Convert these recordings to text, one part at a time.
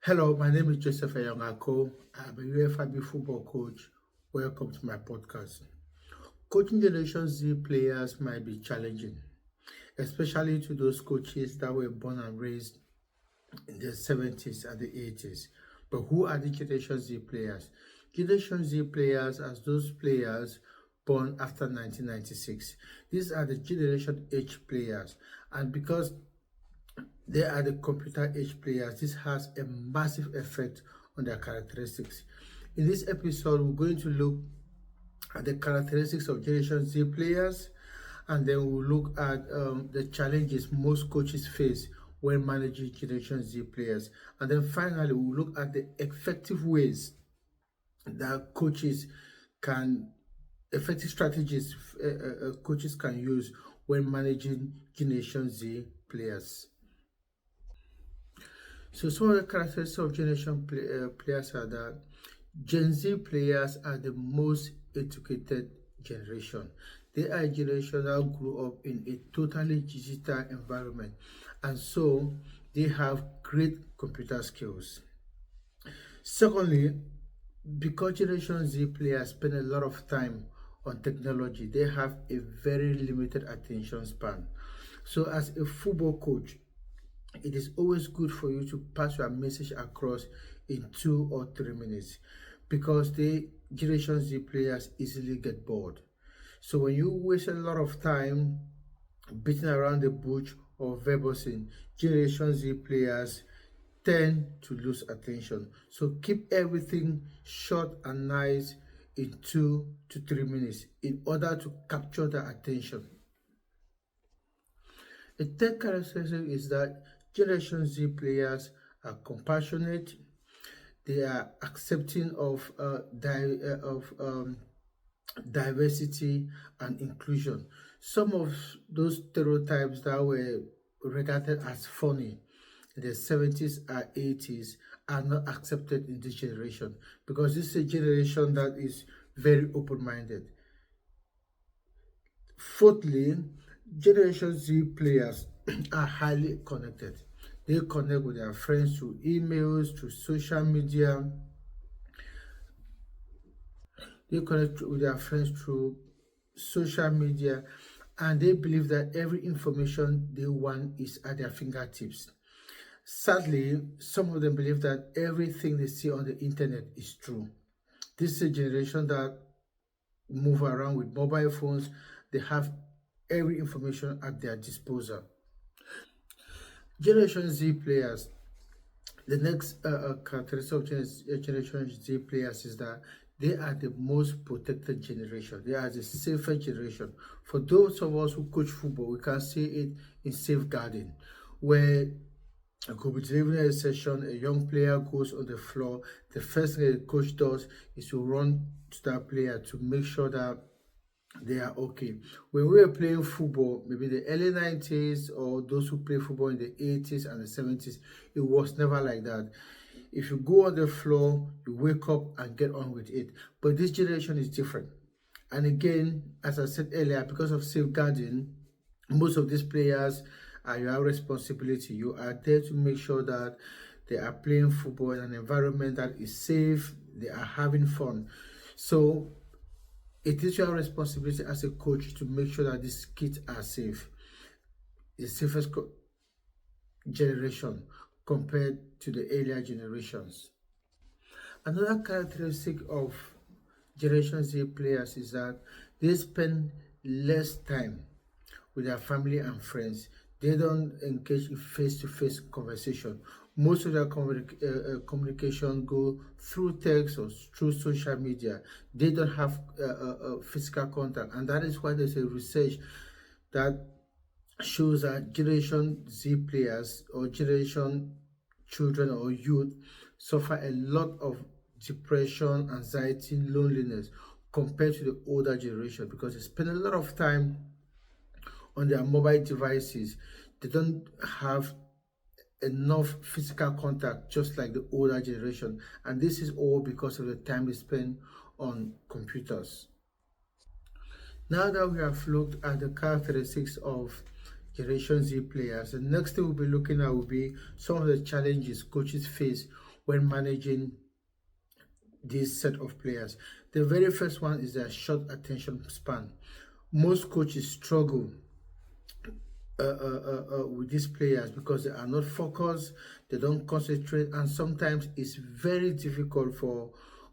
Hello, my name is Joseph Ayongako. I'm a UFIB football coach. Welcome to my podcast. Coaching Generation Z players might be challenging, especially to those coaches that were born and raised in the 70s and the 80s. But who are the Generation Z players? Generation Z players are those players born after 1996. These are the Generation H players. And because they are the computer age players, this has a massive effect on their characteristics. In this episode, we're going to look at the characteristics of Generation Z players, and then we'll look at the challenges most coaches face when managing Generation Z players. And then finally, we'll look at the effective ways that effective strategies coaches can use when managing Generation Z players. So some of the characteristics of players are that Gen Z players are the most educated generation. They are a generation that grew up in a totally digital environment, and so they have great computer skills. Secondly, because Generation Z players spend a lot of time on technology, they have a very limited attention span. So as a football coach, it is always good for you to pass your message across in 2 or 3 minutes, because the Generation Z players easily get bored. So when you waste a lot of time beating around the bush or verbosing, Generation Z players tend to lose attention. So keep everything short and nice in 2 to 3 minutes in order to capture their attention. The third characteristic is that Generation Z players are compassionate. They are accepting of diversity and inclusion. Some of those stereotypes that were regarded as funny in the 70s and 80s are not accepted in this generation, because this is a generation that is very open-minded. Fourthly, Generation Z players are highly connected. They connect with their friends through emails, through social media. They connect with their friends through social media, and they believe that every information they want is at their fingertips. Sadly, some of them believe that everything they see on the internet is true. This is a generation that move around with mobile phones. They have every information at their disposal. Generation Z players, the next characteristic of Generation Z players is that they are the most protected generation. They are the safer generation. For those of us who coach football, we can see it in safeguarding, where I could be delivering a session, a young player goes on the floor. The first thing the coach does is to run to that player to make sure that they are okay. When we were playing football, maybe the early 90s or those who play football in the 80s and the 70s, it was never like that. If you go on the floor, you wake up and get on with it. But this generation is different. And again, as I said earlier, because of safeguarding, most of these players are your responsibility. You are there to make sure that they are playing football in an environment that is safe, they are having fun. So it is your responsibility as a coach to make sure that these kids are safe. The safest generation compared to the earlier generations. Another characteristic of Generation Z players is that they spend less time with their family and friends. They don't engage in face-to-face conversation. Most of their communication go through text or through social media. They don't have physical contact, and that is why there's a research that shows that Generation Z players or generation children or youth suffer a lot of depression, anxiety, loneliness compared to the older generation, because they spend a lot of time on their mobile devices. They don't have enough physical contact just like the older generation, and this is all because of the time they spend on computers. Now that we have looked at the characteristics of Generation Z players, the next thing we'll be looking at will be some of the challenges coaches face when managing this set of players. The very first one is their short attention span. Most coaches struggle with these players because they are not focused, they don't concentrate, and sometimes it's very difficult for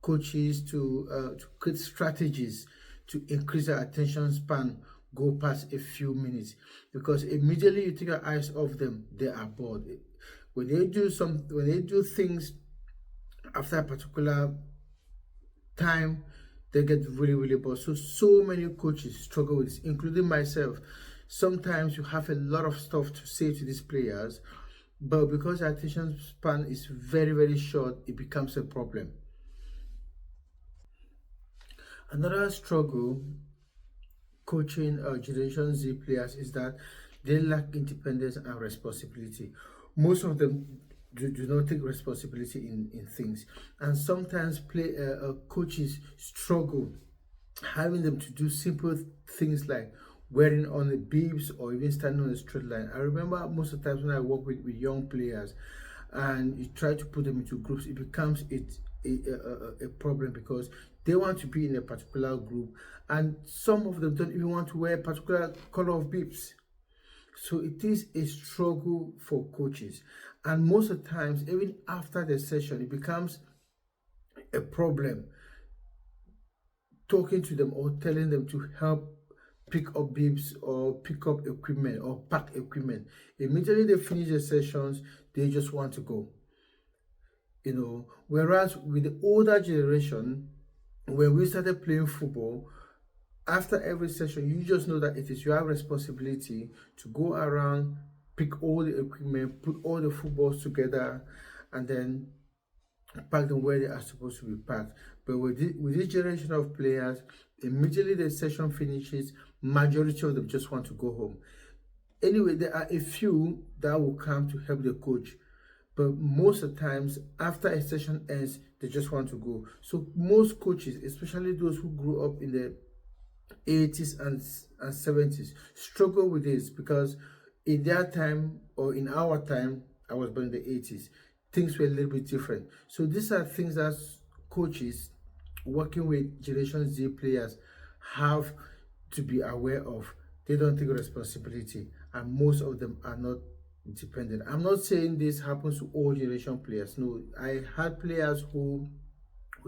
coaches to create strategies to increase their attention span go past a few minutes, because immediately you take your eyes off them, they are bored. When they do things after a particular time, they get really bored. So many coaches struggle with this, including myself. Sometimes you have a lot of stuff to say to these players, but because the attention span is very short, it becomes a problem. Another struggle coaching Generation Z players is that they lack independence and responsibility. Most of them do not take responsibility in things, and sometimes coaches struggle having them to do simple things like wearing on the bibs or even standing on the straight line. I remember most of the times when I work with young players and you try to put them into groups, it becomes a problem because they want to be in a particular group and some of them don't even want to wear a particular color of bibs. So it is a struggle for coaches, and most of the times even after the session it becomes a problem talking to them or telling them to help pick up bibs or pick up equipment or pack equipment. Immediately they finish the sessions, they just want to go. Whereas with the older generation, when we started playing football, after every session, you just know that it is your responsibility to go around, pick all the equipment, put all the footballs together, and then pack them where they are supposed to be packed. But with this generation of players, immediately the session finishes, majority of them just want to go home. Anyway, there are a few that will come to help the coach, but most of the times after a session ends, they just want to go. So most coaches, especially those who grew up in the 80s and 70s, struggle with this because in their time or in our time, I was born in the 80s, things were a little bit different. So these are things that coaches working with Generation Z players have to be aware of. They don't take responsibility, and most of them are not dependent. I'm not saying this happens to all generation players. No, I had players who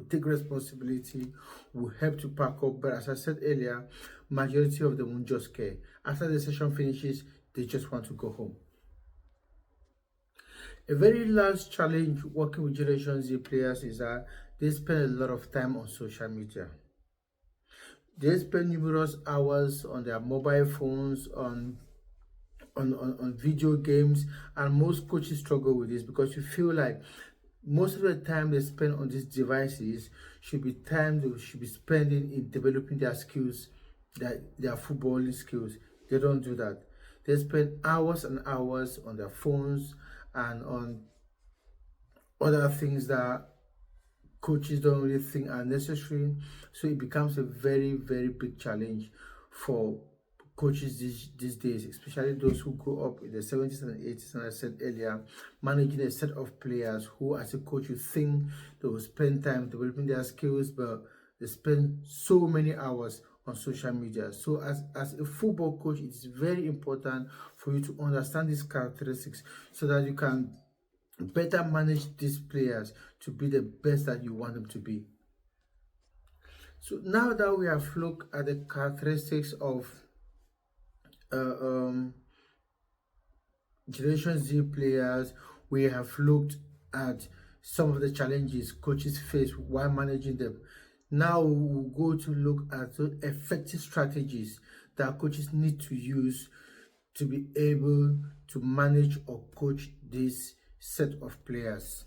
take responsibility, will help to pack up, but as I said earlier, majority of them won't just care. After the session finishes, they just want to go home. A very large challenge working with Generation Z players is that they spend a lot of time on social media. They spend numerous hours on their mobile phones, on video games, and most coaches struggle with this because you feel like most of the time they spend on these devices should be time they should be spending in developing their skills, their footballing skills. They don't do that. They spend hours and hours on their phones and on other things that coaches don't really think are necessary. So it becomes a very big challenge for coaches these days, especially those who grew up in the 70s and 80s, and I said earlier, managing a set of players who as a coach you think they will spend time developing their skills, but they spend so many hours on social media. So as a football coach, it's very important for you to understand these characteristics so that you can better manage these players to be the best that you want them to be. So now that we have looked at the characteristics of Generation Z players, we have looked at some of the challenges coaches face while managing them. Now we'll go to look at the effective strategies that coaches need to use to be able to manage or coach this set of players.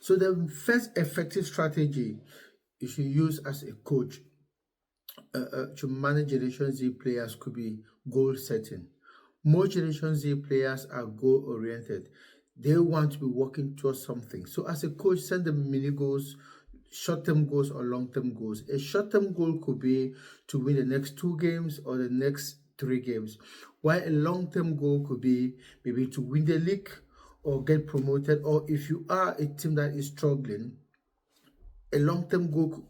So the first effective strategy you should use as a coach to manage Generation Z players could be goal setting. Most Generation Z players are goal oriented. They want to be working towards something. So as a coach, send them mini goals, short-term goals or long-term goals. A short-term goal could be to win the next 2 games or the next 3 games, while a long-term goal could be maybe to win the league or get promoted, or if you are a team that is struggling, a long-term goal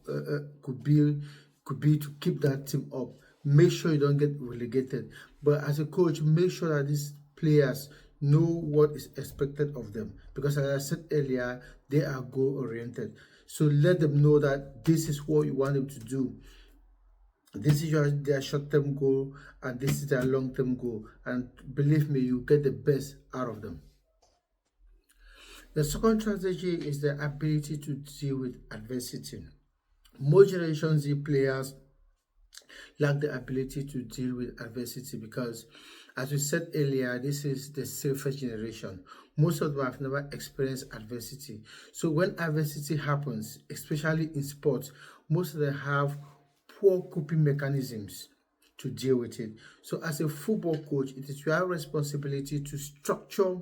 could be to keep that team up. Make sure you don't get relegated. But as a coach, make sure that these players know what is expected of them, because as I said earlier, they are goal oriented. So let them know that this is what you want them to do. This is their short-term goal, and this is their long-term goal, and believe me, you get the best out of them. The second strategy is the ability to deal with adversity. Most Generation Z players lack the ability to deal with adversity because, as we said earlier, this is the safest generation. Most of them have never experienced adversity. So when adversity happens, especially in sports, most of them have poor coping mechanisms to deal with it. So as a football coach, it is your responsibility to structure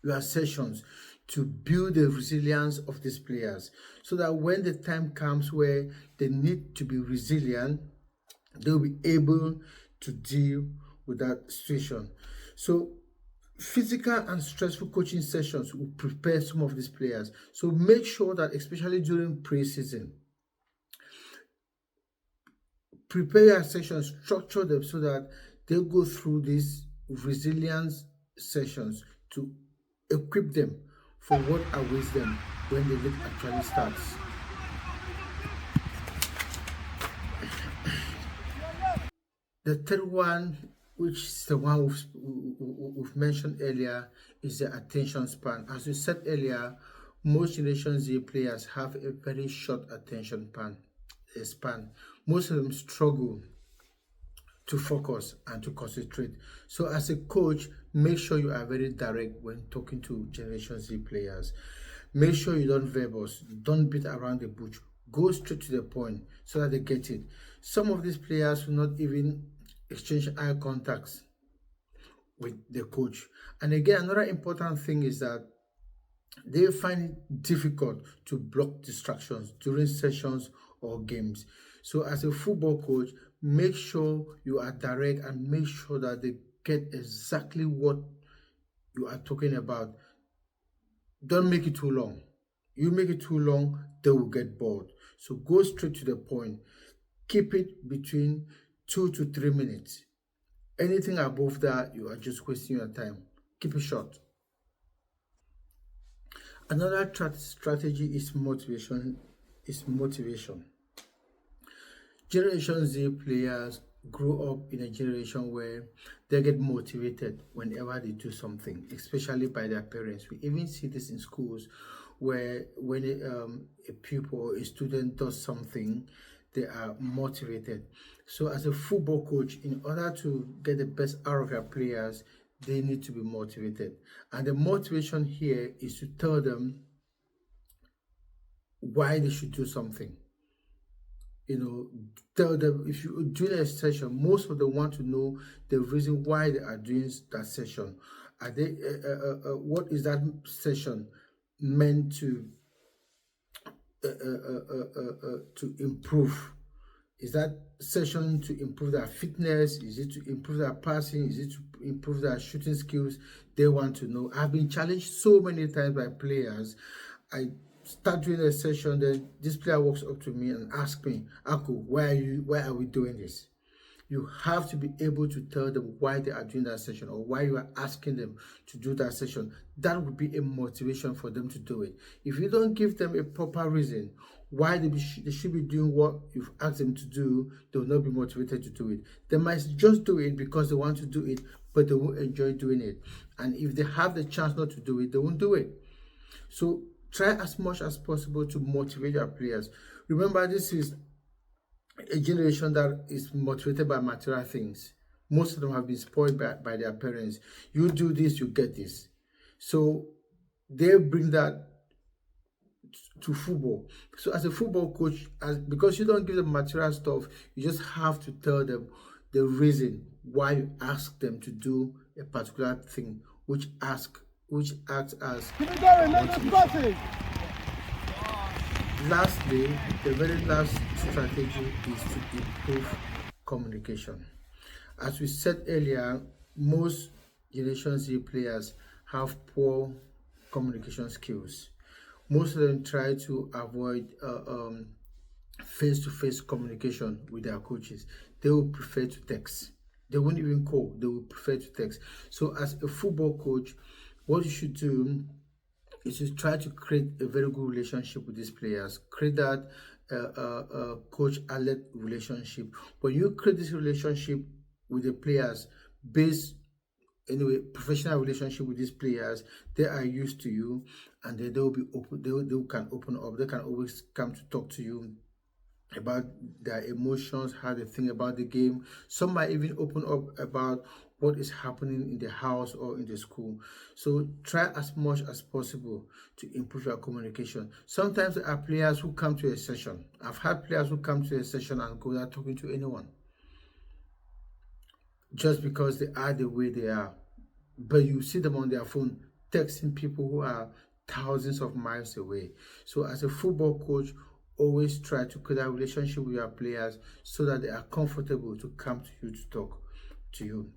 your sessions to build the resilience of these players, so that when the time comes where they need to be resilient, they'll be able to deal with that situation. So physical and stressful coaching sessions will prepare some of these players. So make sure that, especially during pre-season, prepare your sessions, structure them so that they'll go through these resilience sessions to equip them for what awaits them when the league actually starts. The third one, which is the one we've mentioned earlier, is the attention span. As we said earlier, most Generation Z players have a very short attention span. Most of them struggle to focus and to concentrate. So as a coach, make sure you are very direct when talking to Generation Z players. Make sure you don't verbose, don't beat around the bush. Go straight to the point so that they get it. Some of these players will not even exchange eye contacts with the coach. And again, another important thing is that they find it difficult to block distractions during sessions or games. So as a football coach, make sure you are direct and make sure that they get exactly what you are talking about. Don't make it too long. You make it too long, they will get bored. So go straight to the point. Keep it between 2 to 3 minutes. Anything above that, you are just wasting your time. Keep it short. Another strategy is motivation. Generation Z players grow up in a generation where they get motivated whenever they do something, especially by their parents. We even see this in schools where when a pupil or a student does something, they are motivated. So as a football coach, in order to get the best out of your players, they need to be motivated. And the motivation here is to tell them why they should do something. Tell them, if you do a session, most of them want to know the reason why they are doing that session. Are they what is that session meant to improve? Is that session to improve their fitness? Is it to improve their passing? Is it to improve their shooting skills? They want to know. I've been challenged so many times by players. I start doing a session, then this player walks up to me and asks me, Aku, why are we doing this? You have to be able to tell them why they are doing that session or why you are asking them to do that session. That would be a motivation for them to do it. If you don't give them a proper reason why they should be doing what you've asked them to do, they will not be motivated to do it. They might just do it because they want to do it, but they won't enjoy doing it. And if they have the chance not to do it, they won't do it. So try as much as possible to motivate your players. Remember, this is a generation that is motivated by material things. Most of them have been spoiled by their parents. You do this, you get this. So they bring that to football. So as a football coach, because you don't give them material stuff, you just have to tell them the reason why you ask them to do a particular thing, which acts as motivation. Lastly, the very last strategy is to improve communication. As we said earlier, most Generation Z players have poor communication skills. Most of them try to avoid face-to-face communication with their coaches. They will prefer to text. They won't even call. They will prefer to text. So as a football coach, what you should do is to try to create a very good relationship with these players. Create that coach athlete relationship. When you create this relationship with the players based anyway professional relationship with these players, they are used to you, and they will be open. They can open up. They can always come to talk to you about their emotions, how they think about the game. Some might even open up about what is happening in the house or in the school. So try as much as possible to improve your communication. Sometimes there are players who come to a session. I've had players who come to a session and go without talking to anyone, just because they are the way they are. But you see them on their phone texting people who are thousands of miles away. So as a football coach, always try to create a relationship with your players so that they are comfortable to come to you to talk to you.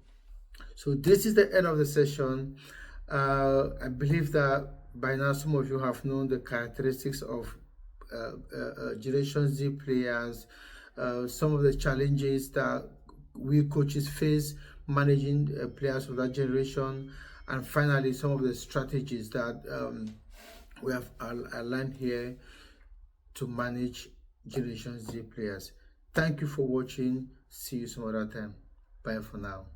So this is the end of the session. I believe that by now some of you have known the characteristics of Generation Z players, some of the challenges that we coaches face managing players of that generation, and finally some of the strategies that we have outlined here to manage Generation Z players. Thank you for watching. See you some other time. Bye for now.